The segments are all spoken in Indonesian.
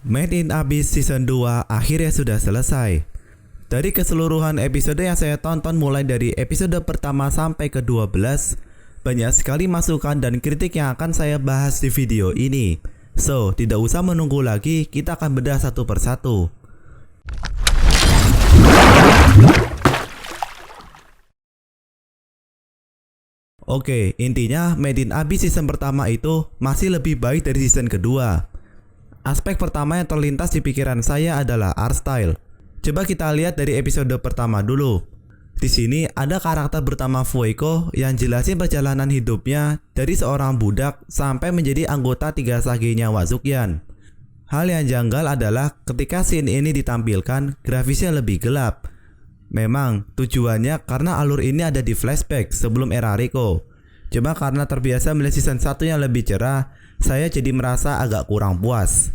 Made in Abyss Season 2 akhirnya sudah selesai. Dari keseluruhan episode yang saya tonton mulai dari episode pertama sampai ke-12, banyak sekali masukan dan kritik yang akan saya bahas di video ini. So, tidak usah menunggu lagi, kita akan bedah satu persatu. Oke, intinya Made in Abyss season pertama itu masih lebih baik dari season kedua. Aspek pertama yang terlintas di pikiran saya adalah art style. Coba kita lihat dari episode pertama dulu. Di sini ada karakter bernama Fueko yang jelasin perjalanan hidupnya dari seorang budak sampai menjadi anggota 3 Sage-nya Wazukyan. Hal yang janggal adalah ketika scene ini ditampilkan, grafisnya lebih gelap. Memang tujuannya karena alur ini ada di flashback sebelum era Riko. Cuma karena terbiasa melihat season 1 yang lebih cerah, saya jadi merasa agak kurang puas.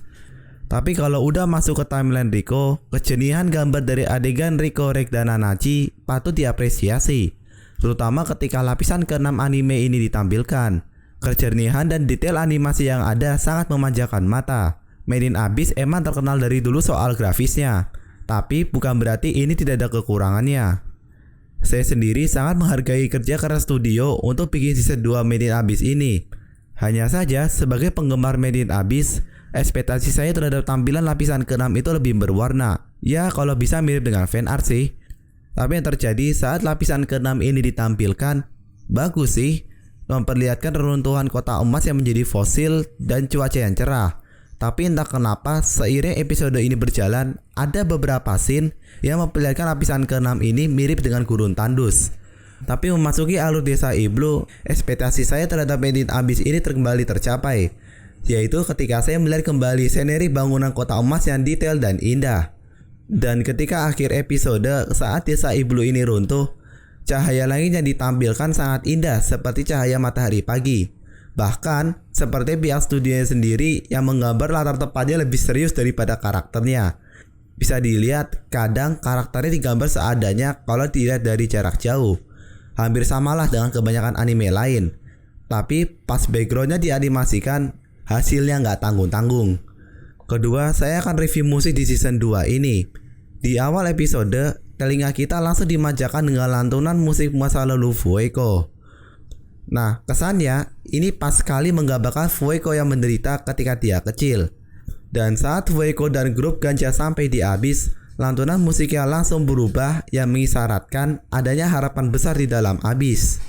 Tapi kalau udah masuk ke timeline Riko, kejenihan gambar dari adegan Riko, Rek, dan Nanachi patut diapresiasi. Terutama ketika lapisan ke-6 anime ini ditampilkan. Kejernihan dan detail animasi yang ada sangat memanjakan mata. Made in Abyss emang terkenal dari dulu soal grafisnya. Tapi bukan berarti ini tidak ada kekurangannya. Saya sendiri sangat menghargai kerja keras studio untuk bikin season 2 Made in Abyss ini. Hanya saja sebagai penggemar Made in Abyss, ekspektasi saya terhadap tampilan lapisan ke-6 itu lebih berwarna. Ya kalau bisa mirip dengan fan art sih. Tapi yang terjadi saat lapisan ke-6 ini ditampilkan, bagus sih. Memperlihatkan reruntuhan kota emas yang menjadi fosil dan cuaca yang cerah. Tapi entah kenapa seiring episode ini berjalan, ada beberapa scene yang memperlihatkan lapisan ke-6 ini mirip dengan gurun tandus. Tapi memasuki alur desa Iblu, ekspektasi saya terhadap Made in Abyss ini kembali tercapai, yaitu ketika saya melihat kembali scenery bangunan kota emas yang detail dan indah. Dan ketika akhir episode saat desa Iblu ini runtuh, cahaya langit yang ditampilkan sangat indah seperti cahaya matahari pagi. Bahkan seperti pihak studionya sendiri yang menggambar latar tempatnya lebih serius daripada karakternya. Bisa dilihat kadang karakternya digambar seadanya kalau dilihat dari jarak jauh. Hampir samalah dengan kebanyakan anime lain. Tapi pas backgroundnya dianimasikan, hasilnya nggak tanggung-tanggung. Kedua, saya akan review musik di season 2 ini. Di awal episode, telinga kita langsung dimanjakan dengan lantunan musik masa lalu Fueko. Nah, kesannya ini pas sekali menggambarkan Fueko yang menderita ketika dia kecil. Dan saat Fueko dan grup Ganja sampai di Abyss, lantunan musiknya langsung berubah yang mengisyaratkan adanya harapan besar di dalam Abyss.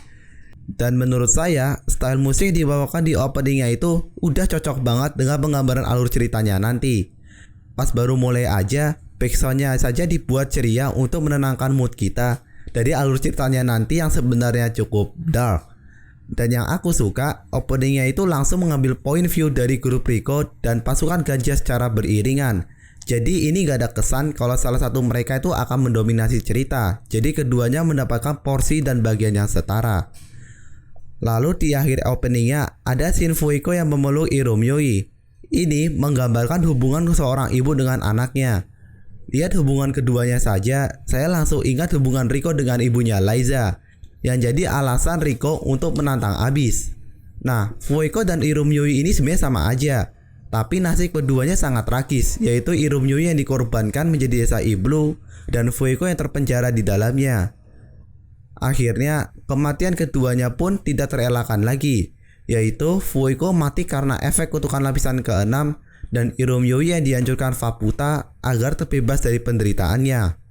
Dan menurut saya, style musik yang dibawakan di openingnya itu udah cocok banget dengan penggambaran alur ceritanya nanti. Pas baru mulai aja, backsoundnya saja dibuat ceria untuk menenangkan mood kita dari alur ceritanya nanti yang sebenarnya cukup dark. Dan yang aku suka, openingnya itu langsung mengambil point view dari grup Riko dan pasukan Ganja secara beriringan. Jadi ini gak ada kesan kalau salah satu mereka itu akan mendominasi cerita. Jadi keduanya mendapatkan porsi dan bagian yang setara. Lalu di akhir openingnya ada scene Fueko yang memeluk Irumyoi. Ini menggambarkan hubungan seorang ibu dengan anaknya. Lihat hubungan keduanya saja, saya langsung ingat hubungan Riko dengan ibunya Liza, yang jadi alasan Riko untuk menantang Abyss. Nah, Fueko dan Irumyoi ini sebenarnya sama aja, tapi nasib keduanya sangat tragis, yaitu Irumyoi yang dikorbankan menjadi desa Iblu dan Fueko yang terpenjara di dalamnya. Akhirnya, kematian keduanya pun tidak terelakkan lagi, yaitu Fueko mati karena efek kutukan lapisan ke-6 dan Irumyoi yang dihancurkan Faputa agar terbebas dari penderitaannya.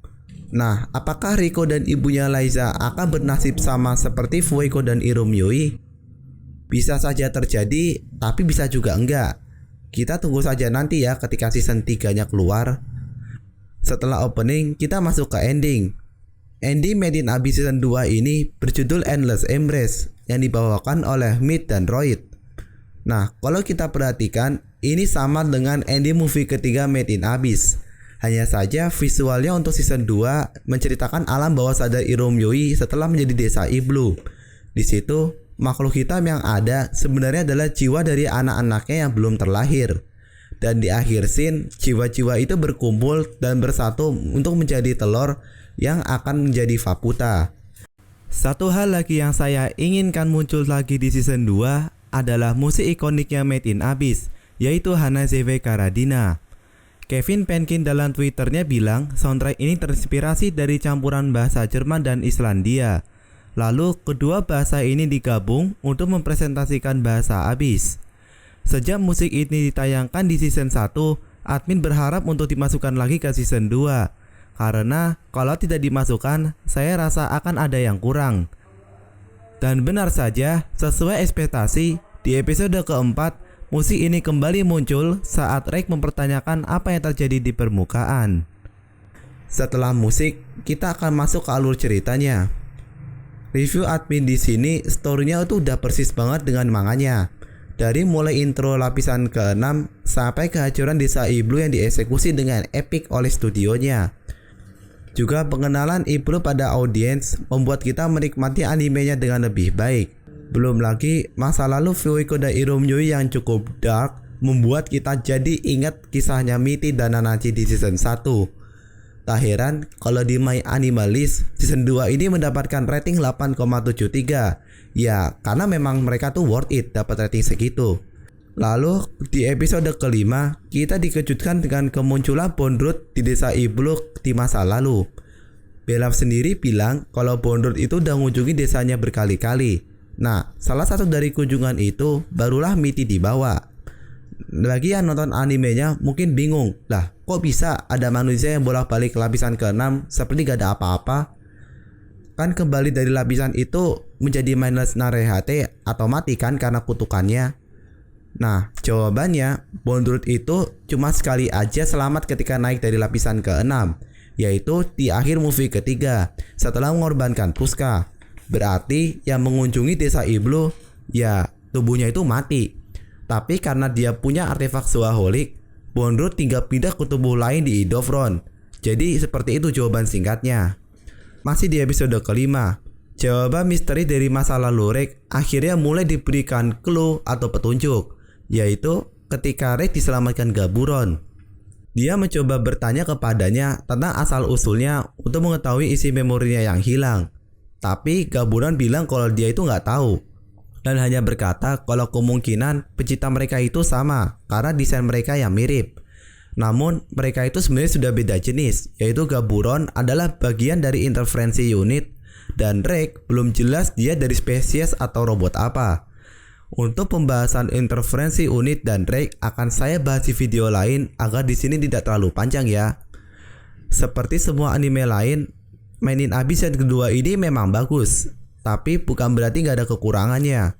Nah, apakah Riko dan ibunya Liza akan bernasib sama seperti Fueko dan Irumyoi? Bisa saja terjadi, tapi bisa juga enggak. Kita tunggu saja nanti ya ketika season 3-nya keluar. Setelah opening, kita masuk ke ending. Ending Made in Abyss season 2 ini berjudul Endless Embrace yang dibawakan oleh Mid dan Roid. Nah, kalau kita perhatikan, ini sama dengan ending movie ketiga Made in Abyss. Hanya saja visualnya untuk season 2 menceritakan alam bawah sadar Irumyoi setelah menjadi desa Iblu. Di situ, makhluk hitam yang ada sebenarnya adalah jiwa dari anak-anaknya yang belum terlahir. Dan di akhir scene, jiwa-jiwa itu berkumpul dan bersatu untuk menjadi telur yang akan menjadi Faputa. Satu hal lagi yang saya inginkan muncul lagi di season 2 adalah musik ikoniknya Made in Abyss, yaitu Hanazewe Karadina. Kevin Penkin dalam Twitternya bilang soundtrack ini terinspirasi dari campuran bahasa Jerman dan Islandia. Lalu kedua bahasa ini digabung untuk mempresentasikan bahasa Abyss. Sejak musik ini ditayangkan di season 1, admin berharap untuk dimasukkan lagi ke season 2. Karena kalau tidak dimasukkan, saya rasa akan ada yang kurang. Dan benar saja, sesuai ekspektasi, di episode keempat, musik ini kembali muncul saat Rick mempertanyakan apa yang terjadi di permukaan. Setelah musik, kita akan masuk ke alur ceritanya. Review admin di sini, story-nya itu udah persis banget dengan manganya. Dari mulai intro lapisan ke-6 sampai kehancuran desa Iblu yang dieksekusi dengan epic oleh studionya. Juga pengenalan Iblu pada audiens membuat kita menikmati animenya dengan lebih baik. Belum lagi masa lalu Fuyuhiko dan Irumyui yang cukup dark membuat kita jadi ingat kisahnya Mithi dan Nanachi di season 1. Tak heran kalau di My Animalist season 2 ini mendapatkan rating 8,73. Ya, karena memang mereka tuh worth it dapat rating segitu. Lalu di episode kelima, kita dikejutkan dengan kemunculan Bondrewd di desa Iblu di masa lalu. Belaf sendiri bilang kalau Bondrewd itu udah mengunjungi desanya berkali-kali. Nah, salah satu dari kunjungan itu barulah Mithi dibawa. Bagi yang nonton animenya mungkin bingung, lah kok bisa ada manusia yang bolak-balik ke lapisan ke-6 seperti gak ada apa-apa? Kan kembali dari lapisan itu menjadi mindless Narehate atau mati kan karena kutukannya. Nah, jawabannya Bondrewd itu cuma sekali aja selamat ketika naik dari lapisan ke-6, yaitu di akhir movie ketiga setelah mengorbankan Puska. Berarti yang mengunjungi desa Iblu ya tubuhnya itu mati. Tapi karena dia punya artefak Zoaholic, Bondrewd tinggal pindah ke tubuh lain di Idofron. Jadi seperti itu jawaban singkatnya. Masih di episode kelima, jawaban misteri dari masa lalu Rick akhirnya mulai diberikan clue atau petunjuk, yaitu ketika Rick diselamatkan Gaburon. Dia mencoba bertanya kepadanya tentang asal-usulnya untuk mengetahui isi memorinya yang hilang. Tapi Gaburon bilang kalau dia itu nggak tahu. Dan hanya berkata kalau kemungkinan pencipta mereka itu sama karena desain mereka yang mirip. Namun mereka itu sebenarnya sudah beda jenis, yaitu Gaburon adalah bagian dari interferensi unit dan Rick belum jelas dia dari spesies atau robot apa. Untuk pembahasan interferensi unit dan Rick akan saya bahas di video lain agar di sini tidak terlalu panjang ya. Seperti semua anime lain, Made in Abyss yang kedua ini memang bagus, tapi bukan berarti nggak ada kekurangannya.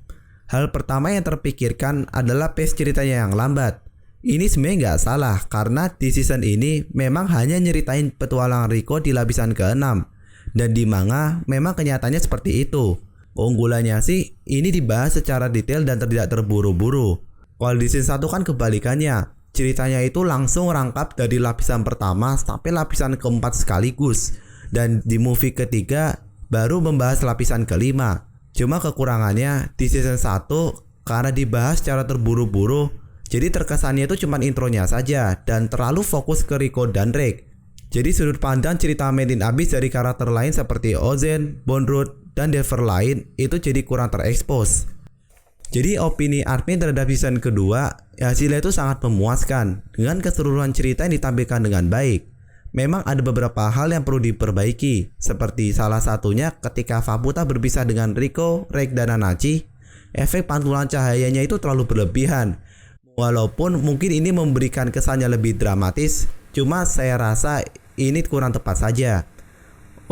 Hal pertama yang terpikirkan adalah pace ceritanya yang lambat. Ini sebenarnya nggak salah karena di season ini memang hanya nyeritain petualangan Riko di lapisan ke-6. Dan di manga memang kenyataannya seperti itu. Keunggulannya sih ini dibahas secara detail dan tidak terburu-buru. Kalau di season 1 kan kebalikannya. Ceritanya itu langsung rangkap dari lapisan pertama sampai lapisan keempat sekaligus. Dan di movie ketiga baru membahas lapisan kelima. Cuma kekurangannya di season 1 karena dibahas secara terburu-buru, jadi terkesannya itu cuma intronya saja dan terlalu fokus ke Riko dan Rick. Jadi sudut pandang cerita Made in Abyss dari karakter lain seperti Ozen, Bondrewd, dan Delver lain itu jadi kurang terekspos. Jadi opini admin terhadap season kedua hasilnya itu sangat memuaskan dengan keseluruhan cerita yang ditampilkan dengan baik. Memang ada beberapa hal yang perlu diperbaiki, seperti salah satunya ketika Faputa berpisah dengan Riko, Rick, dan Nanachi, efek pantulan cahayanya itu terlalu berlebihan. Walaupun mungkin ini memberikan kesannya lebih dramatis, cuma saya rasa ini kurang tepat saja.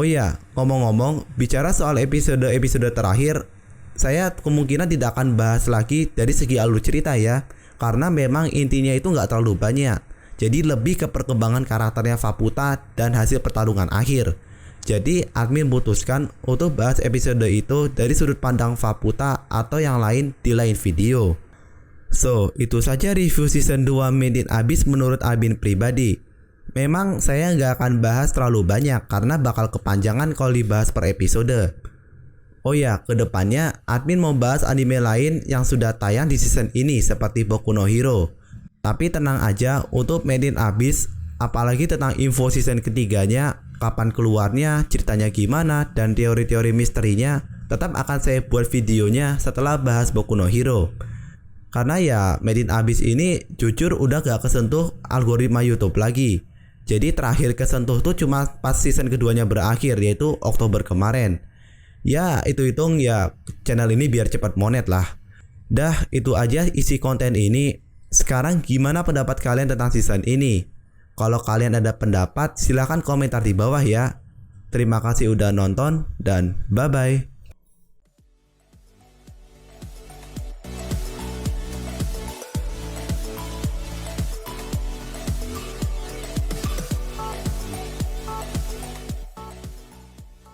Oh iya, ngomong-ngomong, bicara soal episode terakhir, saya kemungkinan tidak akan bahas lagi dari segi alur cerita ya, karena memang intinya itu nggak terlalu banyak. Jadi lebih ke perkembangan karakternya Faputa dan hasil pertarungan akhir. Jadi admin memutuskan untuk bahas episode itu dari sudut pandang Faputa atau yang lain di lain video. So, itu saja review season 2 Made in Abyss menurut admin pribadi. Memang saya nggak akan bahas terlalu banyak karena bakal kepanjangan kalau dibahas per episode. Oh ya, kedepannya admin mau bahas anime lain yang sudah tayang di season ini seperti Boku no Hero. Tapi tenang aja untuk Made in Abyss, apalagi tentang info season ketiganya, kapan keluarnya, ceritanya gimana, dan teori-teori misterinya, tetap akan saya buat videonya setelah bahas Boku no Hero. Karena ya Made in Abyss ini jujur udah gak kesentuh algoritma YouTube lagi. Jadi terakhir kesentuh tuh cuma pas season keduanya berakhir, yaitu Oktober kemarin. Ya itu hitung ya channel ini biar cepat monet lah. Dah itu aja isi konten ini. Sekarang gimana pendapat kalian tentang season ini? Kalau kalian ada pendapat silahkan komentar di bawah ya. Terima kasih udah nonton dan bye bye.